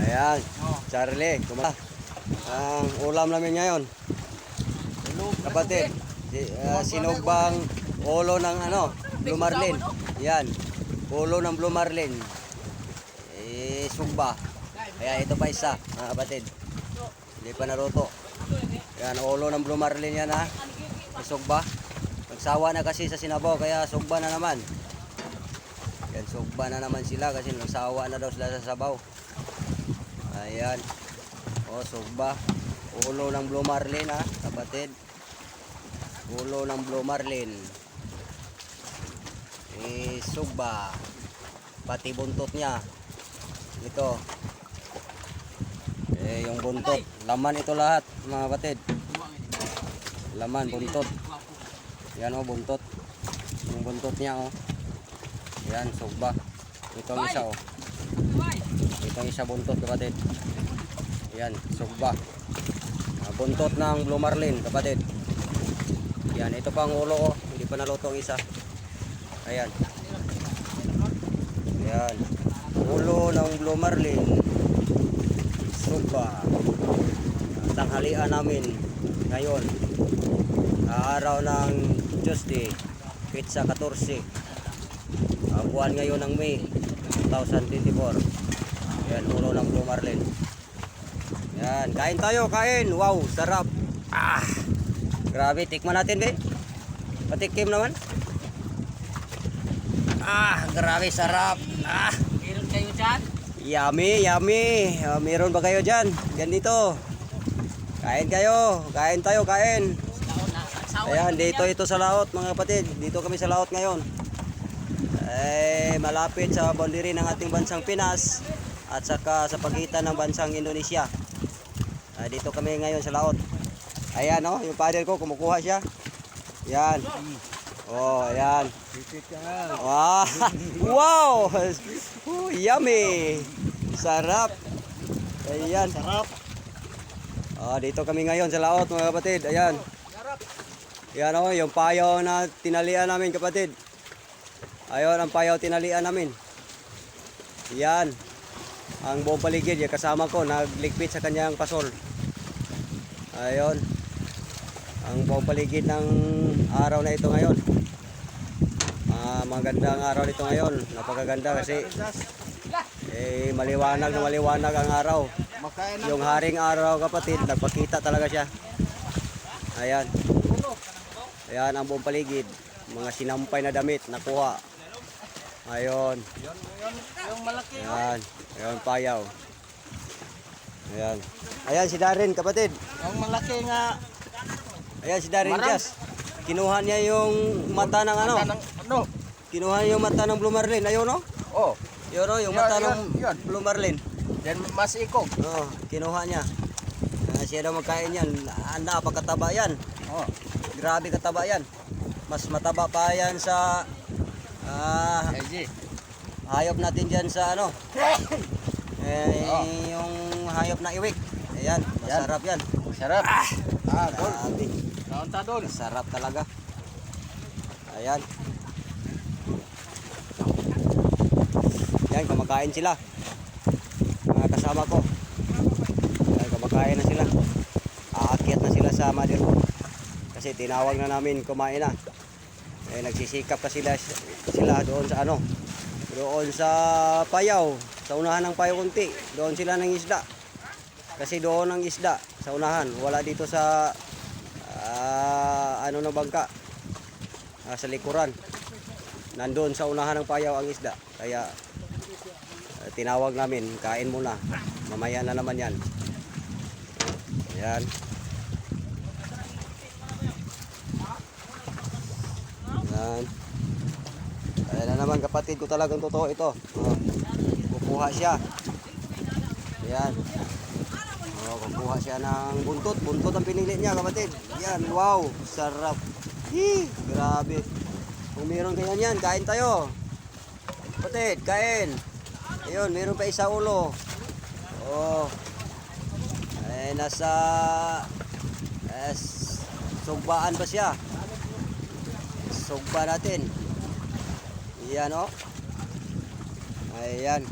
Ayan, Charlie, ang ulam namin ngayon, kapatid, sinugbang ulo ng Blue Marlin. Yan, ulo ng Blue Marlin. Sugba. Kaya ito pa isa, mga kapatid. Hindi pa naluto. Yan, ulo ng Blue Marlin yan ha. Sugba. Nagsawa na kasi sa sinabaw, kaya sugba na naman. Yan, sugba na naman sila kasi nagsawa na daw sila sa sabaw. Ayan. Sugba. Ulo ng Blue Marlin ha, kapatid. Ulo ng Blue Marlin. Sugba. Pati buntot niya. Ito. Yung buntot. Laman ito lahat, mga kapatid. Laman, buntot. Yan buntot. Yung buntot niya Yan, sugba. Ito ang isa Ito ang isa buntot, kapatid. Yan, sugba. Buntot ng Blue Marlin, kapatid. Yan, ito pa ang ulo Hindi pa naluto ang isa. Ayan. Yan. Ulo ng Blue Marlin. Sugba. Tanghalian namin ngayon. Araw ng Tuesday, Pizza 14. Ang buwan ngayon ng May 2024. Yan, ulo ng Blue Marlin. Yan, kain tayo, kain. Wow, sarap. Grabe, tikman natin, be. Patikim naman. Grabe, sarap. Meron kayo dyan? Yummy, yummy. Meron ba kayo dyan? Ganito. Kain kayo. Kain tayo, kain. Ayan, dito ito sa laot, mga kapatid. Dito kami sa laot ngayon. Malapit sa boundary ng ating bansang Pinas at saka sa pagitan ng bansang Indonesia. Dito kami ngayon sa laot. Ayan yung father ko, kumukuha siya. Yan. Ayan. Wow! Yummy! Sarap! Ayan. Sarap. Dito kami ngayon sa laot, mga kapatid. Ayan. Yan yung payaw na tinalian namin, kapatid. Ayun ang payaw tinalian namin. Yan. Ang buong paligid, yung kasama ko, nagligpit sa kanyang pasol. Ayun. Ang buong paligid ng araw na ito ngayon. Magandang araw nito ngayon. Napakaganda kasi maliwanag na maliwanag ang araw. Yung haring araw, kapatid, nagpakita talaga siya. Ayan. Ayan ang buong paligid. Mga sinampay na damit nakuha. Ayun. Yung malaki. Ayan. Ayan payaw. Ayan. Ayan si Darren, kapatid. Yung malaki nga. Ayan si Darren Jazz. Kinuha niya yung mata ng Kinuha niya yung mata ng Blue Marlin. Ayun Yun yung mata ng Blue Marlin. Yan mas ikog. Kinuha niya. Siya daw magkain yan. Napakataba yan. Grabe kataba yan. Mas mataba pa yan sa hayop natin dyan sa yung hayop na iwik. Ayan, masarap yan. Sarap. Grabe. Naunta doon. Sarap talaga. Ayan. Yan, kumakain sila. Mga kasama ko. Ayan, kumakain na sila. Aakyat na sila sa mother ko. Kasi tinawag na namin kumain na. Nagsisikap kasi sila doon sa doon sa payaw, sa unahan ng payaw kunti. Doon sila ng isda. Kasi doon ang isda sa unahan, wala dito sa na bangka. Sa likuran. Nandoon sa unahan ng payaw ang isda. Kaya tinawag namin, kain muna. Mamaya na naman yan. Ayan. Ayan. Ayan na naman, kapatid ko, talagang totoo ito. Kukuha siya. Ayan. Kukuha siya ng buntot. Buntot ang pinili niya, kapatid. Ayan, wow, sarap. Grabe. Kung meron ganyan yan, kain tayo. Kapatid, kain. Ayun, meron pa isa ulo. Nasa sugbaan pa siya. Sugba natin. Ayan Ayan.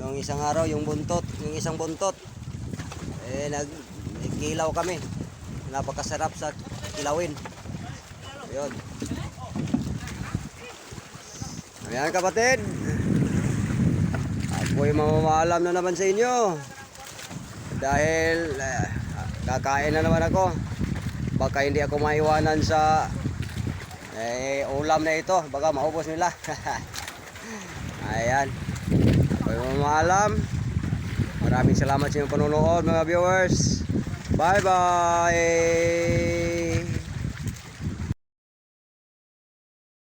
Nung isang araw, yung isang buntot, nagkilaw kami. Napakasarap sa kilawin. Ayun. Ayan kapatid. Ako'y mamamaalam na naman sa inyo. Dahil kakain na naman ako. Baka hindi ako maiwanan sa ulam na ito. Baka maubos nila. Ayan. Ako'y mamamaalam. Maraming salamat sa inyong panonood mga viewers. Bye bye.